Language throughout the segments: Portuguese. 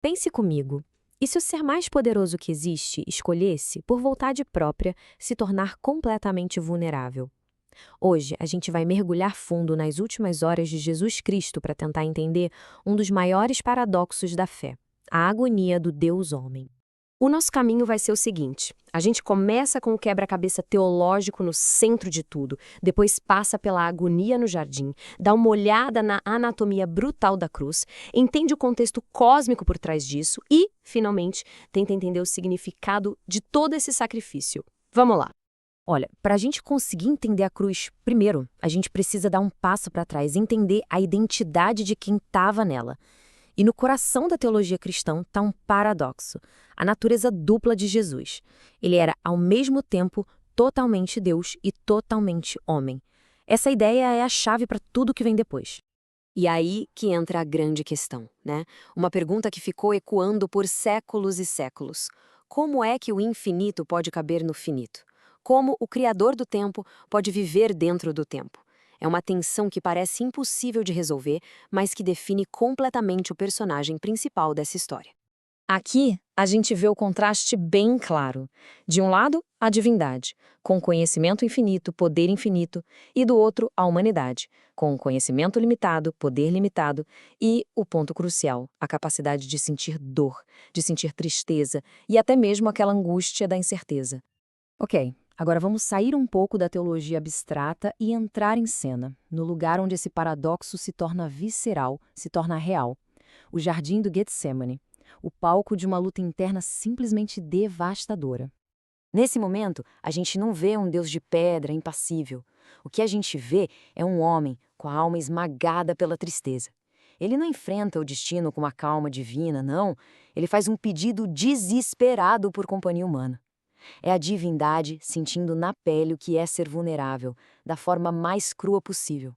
Pense comigo. E se o ser mais poderoso que existe escolhesse, por vontade própria, se tornar completamente vulnerável? Hoje, a gente vai mergulhar fundo nas últimas horas de Jesus Cristo para tentar entender um dos maiores paradoxos da fé: a agonia do Deus-homem. O nosso caminho vai ser o seguinte: a gente começa com o quebra-cabeça teológico no centro de tudo, depois passa pela agonia no jardim, dá uma olhada na anatomia brutal da cruz, entende o contexto cósmico por trás disso e, finalmente, tenta entender o significado de todo esse sacrifício. Vamos lá! Olha, para a gente conseguir entender a cruz, primeiro, a gente precisa dar um passo para trás, entender a identidade de quem estava nela. E no coração da teologia cristã está um paradoxo: a natureza dupla de Jesus. Ele era, ao mesmo tempo, totalmente Deus e totalmente homem. Essa ideia é a chave para tudo que vem depois. E aí que entra a grande questão, né? Uma pergunta que ficou ecoando por séculos e séculos. Como é que o infinito pode caber no finito? Como o Criador do tempo pode viver dentro do tempo? É uma tensão que parece impossível de resolver, mas que define completamente o personagem principal dessa história. Aqui, a gente vê o contraste bem claro. De um lado, a divindade, com conhecimento infinito, poder infinito, e do outro, a humanidade, com conhecimento limitado, poder limitado, e, o ponto crucial, a capacidade de sentir dor, de sentir tristeza e até mesmo aquela angústia da incerteza. Ok, agora vamos sair um pouco da teologia abstrata e entrar em cena, no lugar onde esse paradoxo se torna visceral, se torna real. O jardim do Getsemane, o palco de uma luta interna simplesmente devastadora. Nesse momento, a gente não vê um Deus de pedra, impassível. O que a gente vê é um homem com a alma esmagada pela tristeza. Ele não enfrenta o destino com uma calma divina, não. Ele faz um pedido desesperado por companhia humana. É a divindade sentindo na pele o que é ser vulnerável, da forma mais crua possível.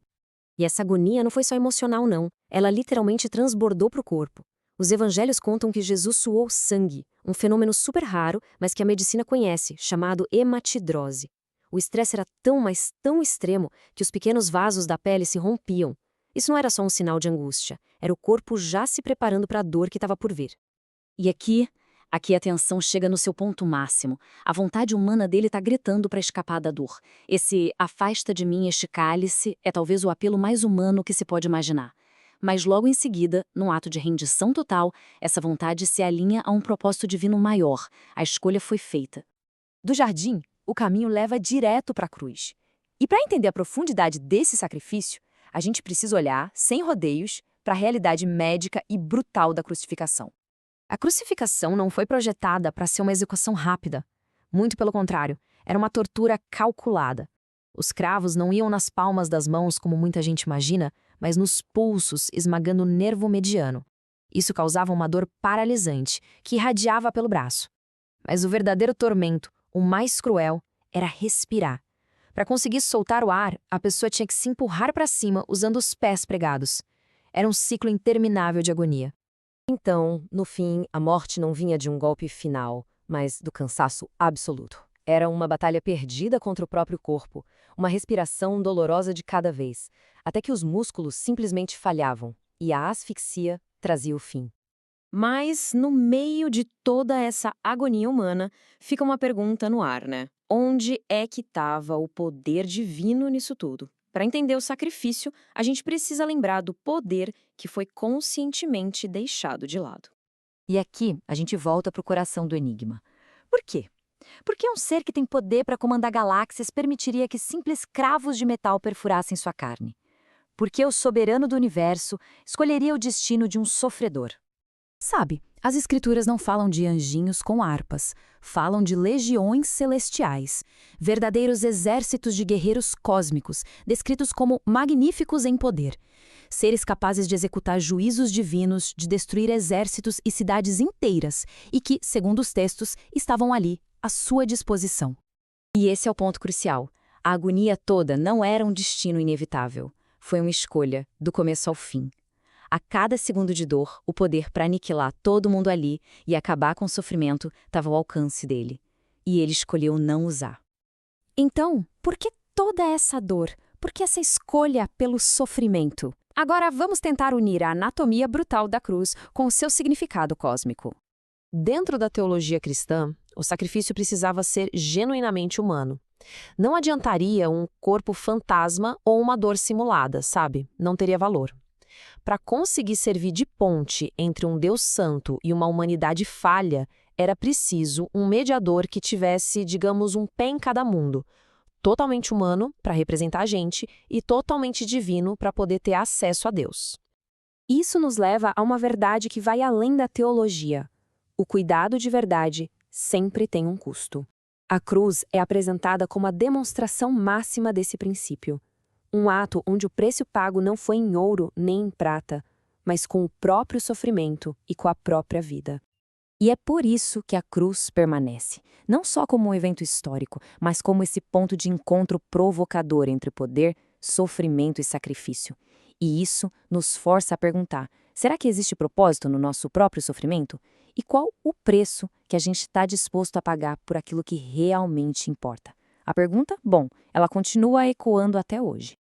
E essa agonia não foi só emocional, não. Ela literalmente transbordou para o corpo. Os evangelhos contam que Jesus suou sangue, um fenômeno super raro, mas que a medicina conhece, chamado hematidrose. O estresse era tão, mas tão extremo, que os pequenos vasos da pele se rompiam. Isso não era só um sinal de angústia, era o corpo já se preparando para a dor que estava por vir. E aqui a tensão chega no seu ponto máximo. A vontade humana dele está gritando para escapar da dor. Esse "afasta de mim este cálice" é talvez o apelo mais humano que se pode imaginar. Mas logo em seguida, num ato de rendição total, essa vontade se alinha a um propósito divino maior. A escolha foi feita. Do jardim, o caminho leva direto para a cruz. E para entender a profundidade desse sacrifício, a gente precisa olhar, sem rodeios, para a realidade médica e brutal da crucificação. A crucificação não foi projetada para ser uma execução rápida. Muito pelo contrário, era uma tortura calculada. Os cravos não iam nas palmas das mãos como muita gente imagina, mas nos pulsos, esmagando o nervo mediano. Isso causava uma dor paralisante, que irradiava pelo braço. Mas o verdadeiro tormento, o mais cruel, era respirar. Para conseguir soltar o ar, a pessoa tinha que se empurrar para cima usando os pés pregados. Era um ciclo interminável de agonia. Então, no fim, a morte não vinha de um golpe final, mas do cansaço absoluto. Era uma batalha perdida contra o próprio corpo, uma respiração dolorosa de cada vez, até que os músculos simplesmente falhavam, e a asfixia trazia o fim. Mas, no meio de toda essa agonia humana, fica uma pergunta no ar, né? Onde é que estava o poder divino nisso tudo? Para entender o sacrifício, a gente precisa lembrar do poder que foi conscientemente deixado de lado. E aqui a gente volta para o coração do enigma. Por quê? Porque um ser que tem poder para comandar galáxias permitiria que simples cravos de metal perfurassem sua carne. Porque o soberano do universo escolheria o destino de um sofredor. Sabe, as escrituras não falam de anjinhos com harpas, falam de legiões celestiais, verdadeiros exércitos de guerreiros cósmicos, descritos como magníficos em poder, seres capazes de executar juízos divinos, de destruir exércitos e cidades inteiras, e que, segundo os textos, estavam ali, à sua disposição. E esse é o ponto crucial. A agonia toda não era um destino inevitável, foi uma escolha, do começo ao fim. A cada segundo de dor, o poder para aniquilar todo mundo ali e acabar com o sofrimento estava ao alcance dele. E ele escolheu não usar. Então, por que toda essa dor? Por que essa escolha pelo sofrimento? Agora vamos tentar unir a anatomia brutal da cruz com o seu significado cósmico. Dentro da teologia cristã, o sacrifício precisava ser genuinamente humano. Não adiantaria um corpo fantasma ou uma dor simulada, sabe? Não teria valor. Para conseguir servir de ponte entre um Deus santo e uma humanidade falha, era preciso um mediador que tivesse, digamos, um pé em cada mundo. Totalmente humano, para representar a gente, e totalmente divino, para poder ter acesso a Deus. Isso nos leva a uma verdade que vai além da teologia. O cuidado de verdade sempre tem um custo. A cruz é apresentada como a demonstração máxima desse princípio. Um ato onde o preço pago não foi em ouro nem em prata, mas com o próprio sofrimento e com a própria vida. E é por isso que a cruz permanece, não só como um evento histórico, mas como esse ponto de encontro provocador entre poder, sofrimento e sacrifício. E isso nos força a perguntar: será que existe propósito no nosso próprio sofrimento? E qual o preço que a gente está disposto a pagar por aquilo que realmente importa? A pergunta, bom, ela continua ecoando até hoje.